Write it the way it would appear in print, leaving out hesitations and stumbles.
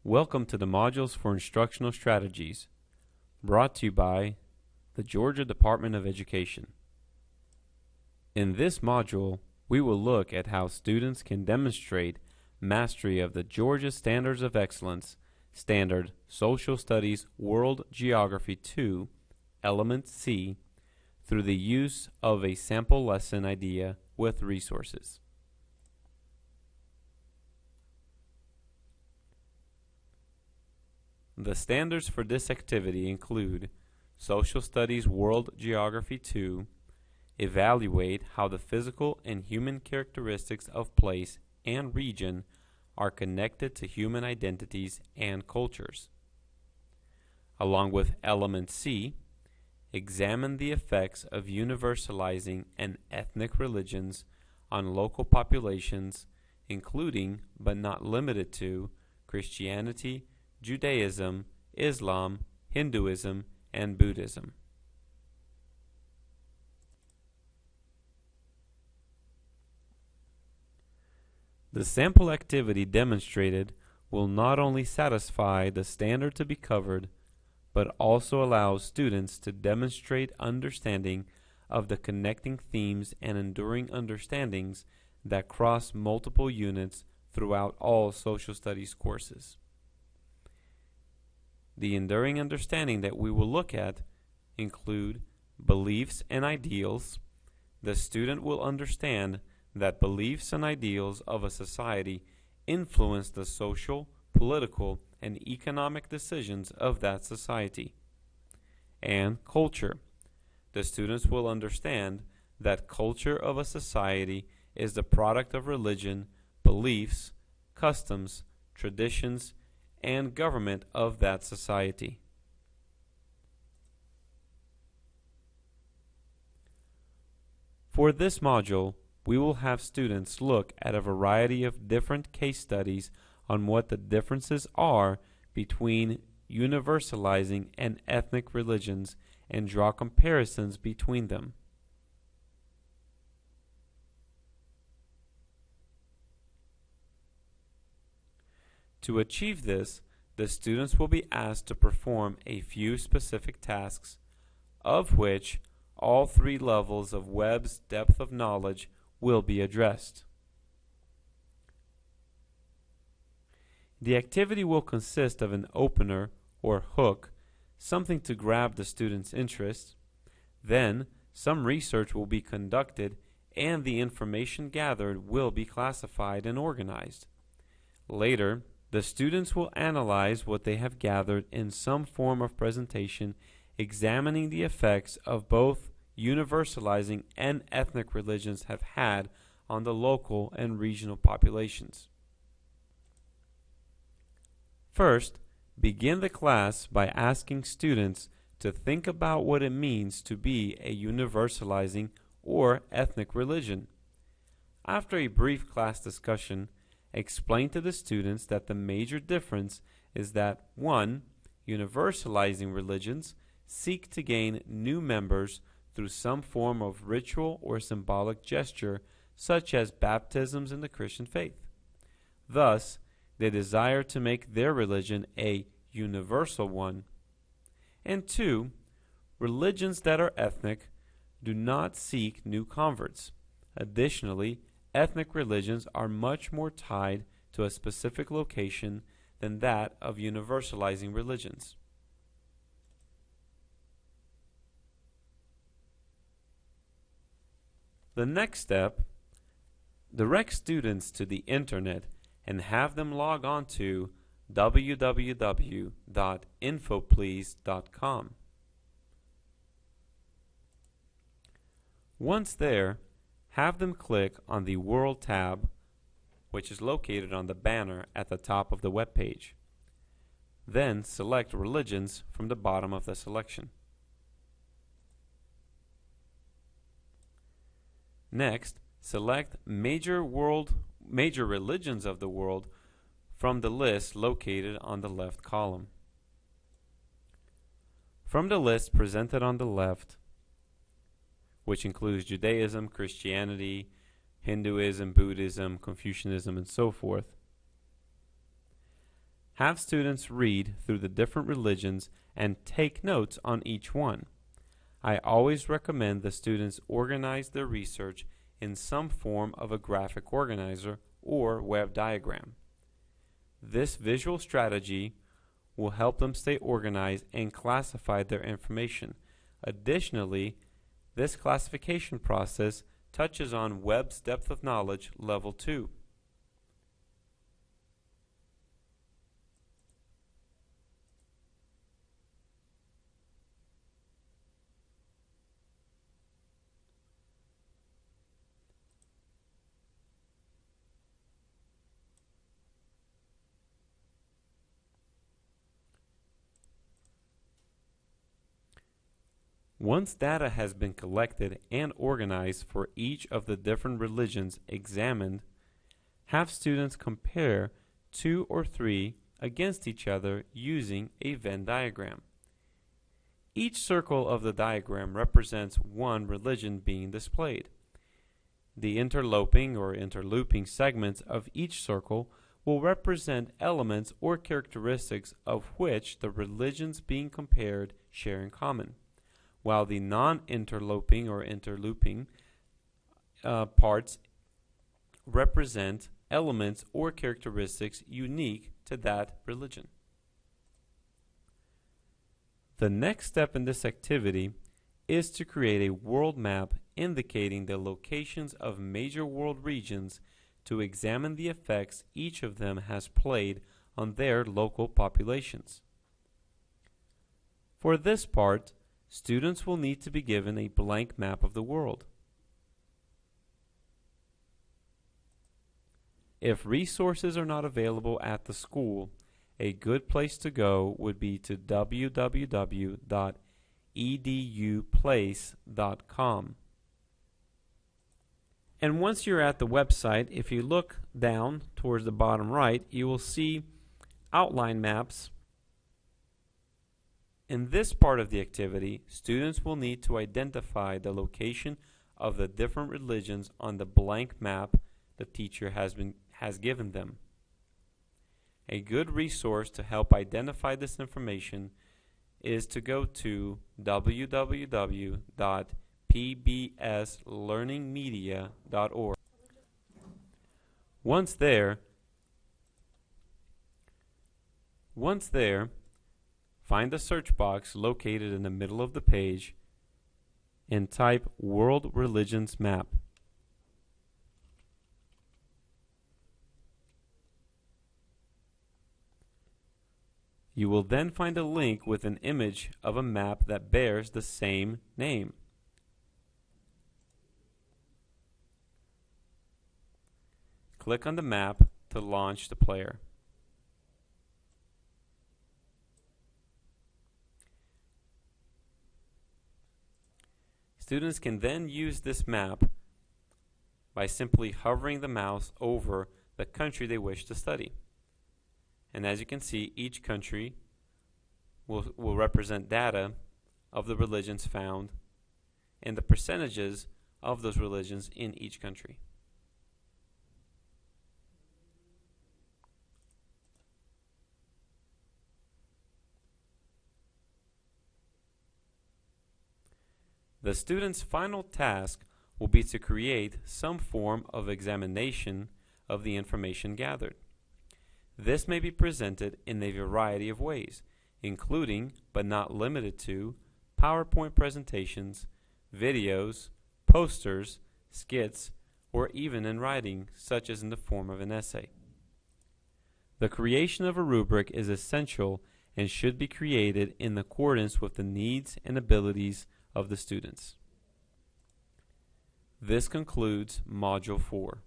Welcome to the Modules for Instructional Strategies, brought to you by the Georgia Department of Education. In this module, we will look at how students can demonstrate mastery of the Georgia Standards of Excellence Standard Social Studies World Geography 2, Element C, through the use of a sample lesson idea with resources. The standards for this activity include Social Studies World Geography 2, evaluate how the physical and human characteristics of place and region are connected to human identities and cultures. Along with Element C, examine the effects of universalizing and ethnic religions on local populations, including but not limited to Christianity, Judaism, Islam, Hinduism, and Buddhism. The sample activity demonstrated will not only satisfy the standard to be covered, but also allows students to demonstrate understanding of the connecting themes and enduring understandings that cross multiple units throughout all social studies courses. The enduring understanding that we will look at include beliefs and ideals. The student will understand that beliefs and ideals of a society influence the social, political, and economic decisions of that society. And culture. The students will understand that culture of a society is the product of religion, beliefs, customs, traditions, and government of that society. For this module, we will have students look at a variety of different case studies on what the differences are between universalizing and ethnic religions and draw comparisons between them. To achieve this, the students will be asked to perform a few specific tasks, of which all three levels of Webb's depth of knowledge will be addressed. The activity will consist of an opener or hook, something to grab the student's interest. Then, some research will be conducted and the information gathered will be classified and organized. Later, the students will analyze what they have gathered in some form of presentation, examining the effects of both universalizing and ethnic religions have had on the local and regional populations. First, begin the class by asking students to think about what it means to be a universalizing or ethnic religion. After a brief class discussion, explain to the students that the major difference is that 1. Universalizing religions seek to gain new members through some form of ritual or symbolic gesture, such as baptisms in the Christian faith. Thus, they desire to make their religion a universal one. And 2. Religions that are ethnic do not seek new converts. Additionally, ethnic religions are much more tied to a specific location than that of universalizing religions. The next step, direct students to the internet and have them log on to www.infoplease.com. Once there, have them click on the World tab, which is located on the banner at the top of the web page. Then select Religions from the bottom of the selection. Next, select Major Religions of the World from the list located on the left column. From the list presented on the left, which includes Judaism, Christianity, Hinduism, Buddhism, Confucianism, and so forth, Have students read through the different religions and take notes on each one. I always recommend the students organize their research in some form of a graphic organizer or web diagram. This visual strategy will help them stay organized and classify their information. Additionally, this classification process touches on Webb's Depth of Knowledge Level 2. Once data has been collected and organized for each of the different religions examined, have students compare 2 or 3 against each other using a Venn diagram. Each circle of the diagram represents one religion being displayed. The interloping or interlooping segments of each circle will represent elements or characteristics of which the religions being compared share in common, while the non-interloping or interlooping parts represent elements or characteristics unique to that religion. The next step in this activity is to create a world map indicating the locations of major world regions to examine the effects each of them has played on their local populations. For this part, students will need to be given a blank map of the world. If resources are not available at the school, a good place to go would be to www.eduplace.com. And once you're at the website, if you look down towards the bottom right, you will see outline maps. In this part of the activity, students will need to identify the location of the different religions on the blank map the teacher has given them. A good resource to help identify this information is to go to www.pbslearningmedia.org. Once there, find the search box located in the middle of the page and type World Religions Map. You will then find a link with an image of a map that bears the same name. Click on the map to launch the player. Students can then use this map by simply hovering the mouse over the country they wish to study. And as you can see, each country will represent data of the religions found and the percentages of those religions in each country. The student's final task will be to create some form of examination of the information gathered. This may be presented in a variety of ways, including, but not limited to, PowerPoint presentations, videos, posters, skits, or even in writing, such as in the form of an essay. The creation of a rubric is essential and should be created in accordance with the needs and abilities of the students. This concludes Module 4.